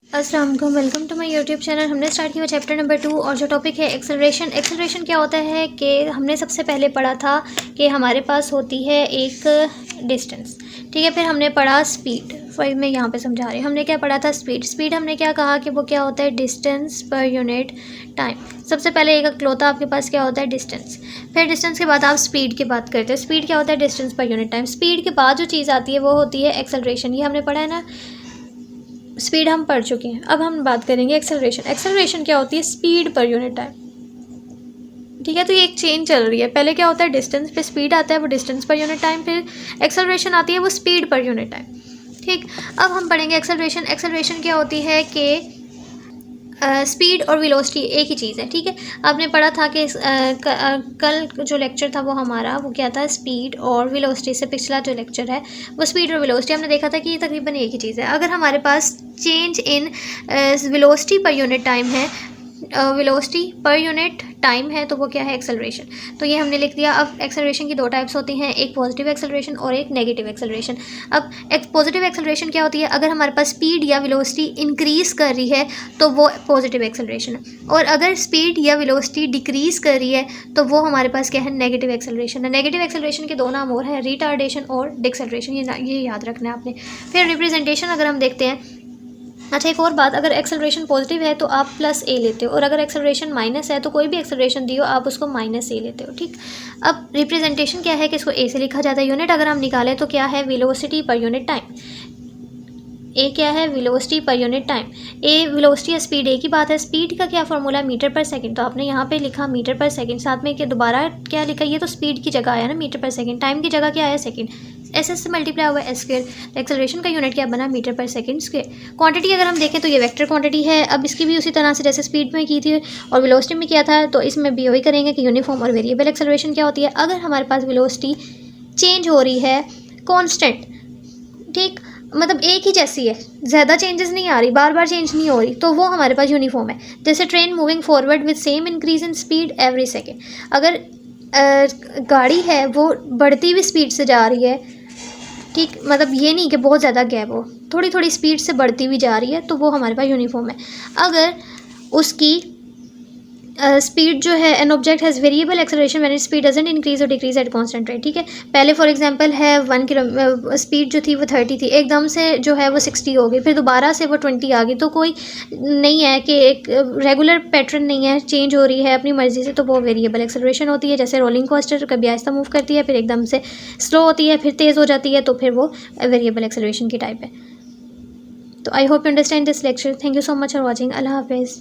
अस्सलाम वालेकुम, welcome to my YouTube channel. हमने स्टार्ट किया चैप्टर नंबर 2 और जो टॉपिक है एक्सेलरेशन। एक्सेलरेशन क्या होता है कि हमने सबसे पहले पढ़ा था कि हमारे पास होती है एक डिस्टेंस, ठीक है। फिर हमने पढ़ा स्पीड, फिर मैं यहाँ पे समझा रही हूँ। हमने क्या पढ़ा था? स्पीड। स्पीड हमने क्या कहा कि वो क्या होता है? डिस्टेंस पर यूनिट टाइम। सबसे पहले एक अक्लोता आपके पास क्या होता है? डिस्टेंस। फिर डिस्टेंस के बाद आप स्पीड की बात करते हैं। स्पीड क्या होता है? डिस्टेंस पर यूनिट टाइम। स्पीड के बाद जो चीज़ आती है वो होती है एक्सेलरेशन। ये हमने पढ़ा है ना, स्पीड हम पढ़ चुके हैं। अब हम बात करेंगे एक्सेलरेशन। एक्सेलरेशन क्या होती है? स्पीड पर यूनिट टाइम, ठीक है। तो ये एक चेन चल रही है। पहले क्या होता है? डिस्टेंस पे स्पीड आता है, वो डिस्टेंस पर यूनिट टाइम। फिर एक्सेलरेशन आती है, वो स्पीड पर यूनिट टाइम, ठीक। अब हम पढ़ेंगे एक्सेलरेशन। एक्सेलरेशन क्या होती है कि स्पीड और वेलोसिटी एक ही चीज़ है, ठीक है। आपने पढ़ा था कि कल जो लेक्चर था वो हमारा वो क्या था? स्पीड और वेलोसिटी से पिछला जो लेक्चर है वो स्पीड और वेलोसिटी हमने देखा था कि ये तकरीबन एक ही चीज़ है। अगर हमारे पास change in velocity per unit time है, वेलोसिटी पर यूनिट टाइम है, तो वो क्या है? एक्सेलरेशन। तो ये हमने लिख दिया। अब एक्सेलरेशन की दो टाइप्स होती हैं, एक पॉजिटिव एक्सेलरेशन और एक नेगेटिव एक्सेलरेशन। अब पॉजिटिव एक्सेलरेशन क्या होती है? अगर हमारे पास स्पीड या वेलोसिटी इंक्रीज़ कर रही है तो वो पॉजिटिव एक्सेलरेशन है, और अगर स्पीड या वेलोसिटी डिक्रीज़ कर रही है तो वो हमारे पास क्या है? नेगेटिव एक्सेलरेशन है। नेगेटिव एक्सेलरेशन के दो नाम और हैं, रिटार्डेशन और डिक्सेलरेशन। ये याद रखना है आपने। फिर रिप्रेजेंटेशन अगर हम देखते हैं, अच्छा एक और बात, अगर एक्सेलरेशन पॉजिटिव है तो आप प्लस ए लेते हो, और अगर एक्सेलरेशन माइनस है तो कोई भी एक्सेलरेशन दी हो आप उसको माइनस ए लेते हो, ठीक। अब रिप्रेजेंटेशन क्या है कि इसको ए से लिखा जाता है। यूनिट अगर हम निकालें तो क्या है? Velocity per unit time. ए क्या है? Velocity per unit time. A velocity या स्पीड, ए की बात है। स्पीड का क्या फॉर्मूला? मीटर पर सेकंड। तो आपने यहाँ पे लिखा मीटर पर सेकंड, साथ में क्या दोबारा क्या लिखा? ये तो स्पीड की जगह आया ना, मीटर पर सेकंड। टाइम की जगह क्या आया? सेकंड। एस से मल्टीप्लाई हुआ एस स्क्वायर। तो एक्सेलरेशन का यूनिट क्या बना? मीटर पर सेकंड स्क्वायर। क्वांटिटी अगर हम देखें तो ये वेक्टर क्वांटिटी है। अब इसकी भी उसी तरह से जैसे स्पीड में की थी और वेलोसिटी में किया था, तो इसमें भी वही करेंगे कि यूनिफॉर्म और वेरिएबल एक्सेलरेशन क्या होती है। अगर हमारे पास वेलोसिटी चेंज हो रही है कॉन्स्टेंट, ठीक, मतलब एक ही जैसी है, ज़्यादा चेंजेस नहीं आ रही, बार बार चेंज नहीं हो रही, तो वो हमारे पास यूनिफॉर्म है। जैसे train moving forward with same increase in speed every second. अगर गाड़ी है वो बढ़ती हुई स्पीड से जा रही है, ठीक, मतलब ये नहीं कि बहुत ज़्यादा गैप हो, थोड़ी थोड़ी स्पीड से बढ़ती हुई जा रही है, तो वो हमारे पास यूनिफॉर्म है। अगर उसकी स्पीड जो है, an object has variable acceleration when its speed doesn't increase और डिक्रीज एट कांस्टेंट रेट, ठीक है। पहले फॉर एग्जांपल है 1 किलो, स्पीड जो थी वो 30 थी, एकदम से जो है वो 60 हो गई, फिर दोबारा से वो 20 आ गई, तो कोई नहीं है कि एक रेगुलर पैटर्न नहीं है, चेंज हो रही है अपनी मर्जी से, तो वो वेरिएबल एक्सेलरेशन होती है। जैसे रोलिंग कोस्टर कभी आहिस्ता मूव करती है, फिर एकदम से स्लो होती है, फिर तेज़ हो जाती है, तो फिर वो वेरिएबल एक्सेलरेशन की टाइप है। तो I hope you understand this lecture. Thank you so much for watching. अल्लाह हाफिज़।